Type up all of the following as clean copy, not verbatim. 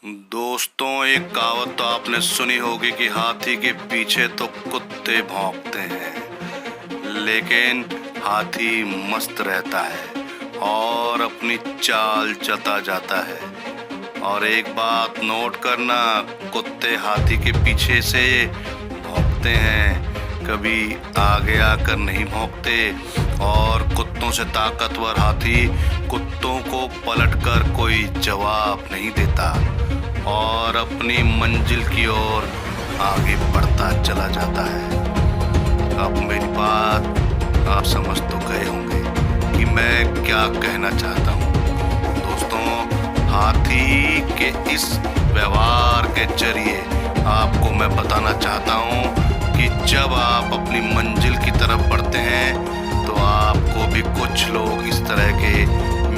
दोस्तों, एक कहावत तो आपने सुनी होगी कि हाथी के पीछे तो कुत्ते भौंकते हैं, लेकिन हाथी मस्त रहता है और अपनी चाल चलता जाता है। और एक बात नोट करना, कुत्ते हाथी के पीछे से भौंकते हैं, कभी आगे आकर नहीं भौंकते। और कुत्तों से ताकतवर हाथी कुत्तों को पलटकर कोई जवाब नहीं देता और अपनी मंजिल की ओर आगे बढ़ता चला जाता है। अब मेरी बात आप समझ तो गए होंगे कि मैं क्या कहना चाहता हूँ। दोस्तों, हाथी के इस व्यवहार के जरिए आपको मैं बताना चाहता हूँ कि जब आप अपनी मंजिल की तरफ बढ़ते हैं तो आपको भी कुछ लोग इस तरह के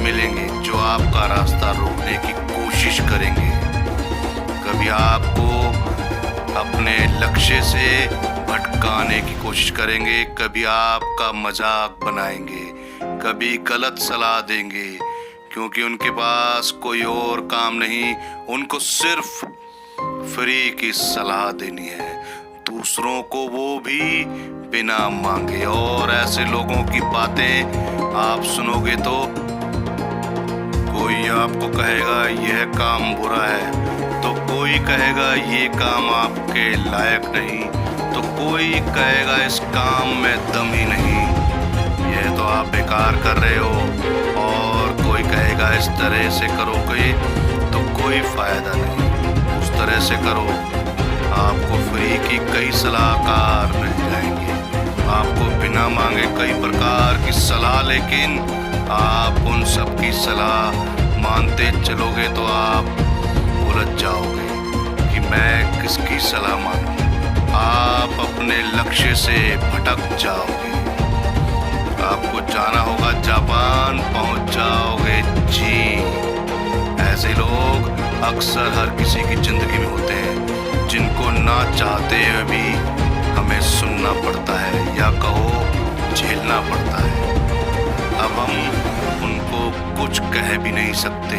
मिलेंगे जो आपका रास्ता रोकने की कोशिश करेंगे। कभी आपको अपने लक्ष्य से भटकाने की कोशिश करेंगे, कभी आपका मजाक बनाएंगे, कभी गलत सलाह देंगे, क्योंकि उनके पास कोई और काम नहीं, उनको सिर्फ फ्री की सलाह देनी है, दूसरों को वो भी बिना मांगे। और ऐसे लोगों की बातें आप सुनोगे तो कोई आपको कहेगा यह काम बुरा है, तो कोई कहेगा ये काम आपके लायक नहीं, तो कोई कहेगा इस काम में दम ही नहीं, यह तो आप बेकार कर रहे हो। और कोई कहेगा इस तरह से करोगे तो कोई फायदा नहीं, उस तरह से करो। आपको फ्री की कई सलाहकार मिल जाएंगे, आपको बिना मांगे कई प्रकार की सलाह, लेकिन आप उन सब की सलाह मानते चलोगे तो आप उलझ जाओगे कि मैं किसकी सलाह मानूं। आप अपने लक्ष्य से भटक जाओगे। आपको जाना होगा जापान, पहुंच जाओगे चीन। ऐसे लोग अक्सर हर किसी की जिंदगी में होते हैं, जिनको ना चाहते हुए भी हमें सुनना पड़ता है या कहो झेलना पड़ता है। अब हम उनको कुछ कह भी नहीं सकते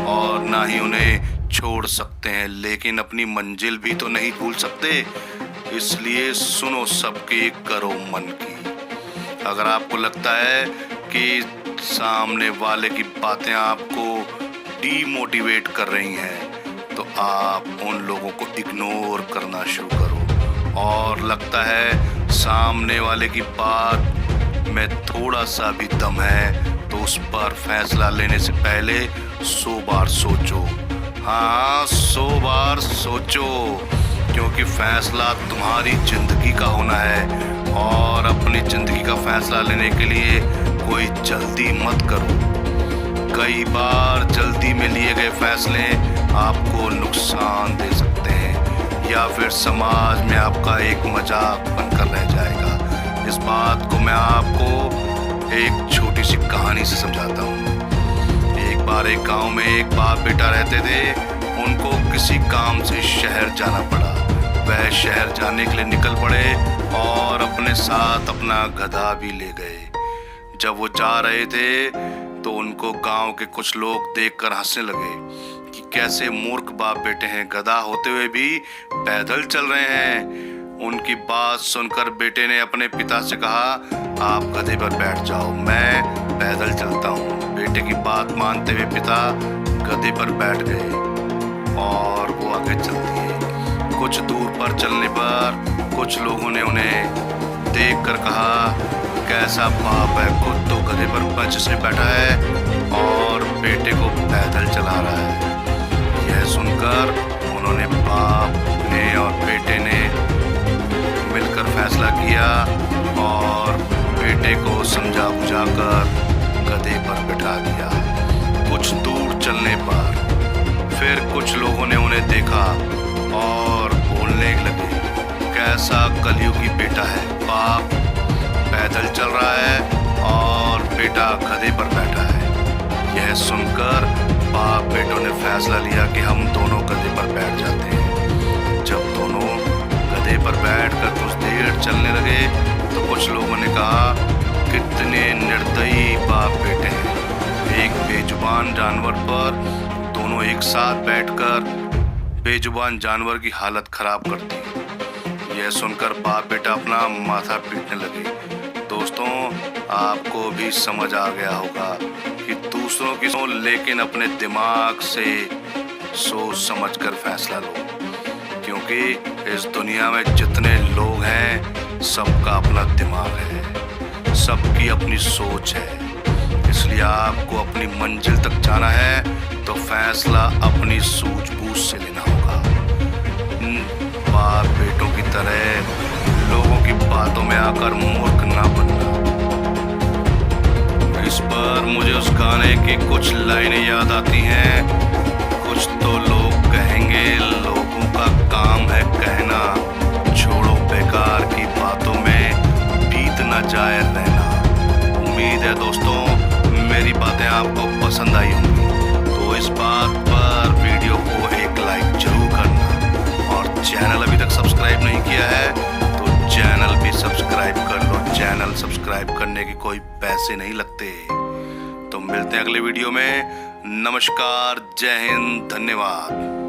और ना ही उन्हें छोड़ सकते हैं, लेकिन अपनी मंजिल भी तो नहीं भूल सकते। इसलिए सुनो सबकी, करो मन की। अगर आपको लगता है कि सामने वाले की बातें आपको डीमोटिवेट कर रही हैं, तो आप उन लोगों को इग्नोर करना शुरू करो। और लगता है सामने वाले की बात में थोड़ा सा भी दम है, तो उस पर फैसला लेने से पहले 100 बार सोचो। हाँ, 100 बार सोचो, क्योंकि फैसला तुम्हारी जिंदगी का होना है। और अपनी जिंदगी का फैसला लेने के लिए कोई जल्दी मत करो। कई बार जल्दी में लिए गए फैसले आपको नुकसान दे सकते हैं या फिर समाज में आपका एक मजाक बनकर रह जाएगा। इस बात को मैं आपको एक छोटी सी कहानी से समझाता हूँ। एक बार एक गांव में एक बाप बेटा रहते थे। उनको किसी काम से शहर जाना पड़ा। वह शहर जाने के लिए निकल पड़े और अपने साथ अपना गधा भी ले गए। जब वो जा रहे थे तो उनको गांव के कुछ लोग देखकर हंसने लगे कि कैसे मूर्ख बाप बेटे हैं, गधा होते हुए भी पैदल चल रहे हैं। उनकी बात सुनकर बेटे ने अपने पिता से कहा, आप गधे पर बैठ जाओ, मैं पैदल चलता हूँ। बेटे की बात मानते हुए पिता गधे पर बैठ गए और वो आगे चल दिए। कुछ दूर पर चलने पर कुछ लोगों ने उन्हें देखकर कहा, कैसा बाप है, खुद तो गधे पर बच से बैठा है और बेटे को पैदल चला रहा है। यह सुनकर उन्होंने बाप ने और बेटे ने मिलकर फैसला किया और बेटे को समझा बुझाकर गधे पर बिठा दिया। कुछ दूर चलने पर फिर कुछ लोगों ने उन्हें देखा और बोलने लगे, कैसा कलयुगी बेटा है, बाप पैदल चल रहा है और बेटा गधे पर बैठा है। यह सुनकर बाप बेटों ने फैसला लिया कि हम दोनों गधे पर बैठ जाते हैं। जब दोनों गधे पर बैठकर कुछ देर चलने लगे तो कुछ लोगों ने कहा, कितने निर्दयी बाप बेटे हैं, एक बेजुबान जानवर पर दोनों दोनों एक साथ बैठकर बेजुबान जानवर की हालत खराब करती। यह सुनकर बाप बेटा अपना माथा पीटने लगे। दोस्तों, आपको भी समझ आ गया होगा कि दूसरों की सोच, लेकिन अपने दिमाग से सोच समझकर फैसला लो, क्योंकि इस दुनिया में जितने लोग हैं सबका अपना दिमाग है, सबकी अपनी सोच है। इसलिए आपको अपनी मंजिल तक जाना है तो फैसला अपनी सूझबूझ से लेना होगा। बाप बेटों की तरह लोगों की बातों में आकर मूर्ख ना बनना। इस पर मुझे उस गाने की कुछ लाइनें याद आती हैं। कुछ तो लोग कहेंगे, लोगों का काम है कहना, छोड़ो बेकार की बातों में बीत ना जाए रहना। उम्मीद है दोस्तों मेरी बातें आपको पसंद आई होंगी, तो इस बात पर वीडियो को एक लाइक जरूर करना, और चैनल अभी तक सब्सक्राइब नहीं किया है तो चैनल भी सब्सक्राइब कर लो। चैनल सब्सक्राइब करने के कोई पैसे नहीं लगते। तो मिलते हैं अगले वीडियो में। नमस्कार, जय हिंद, धन्यवाद।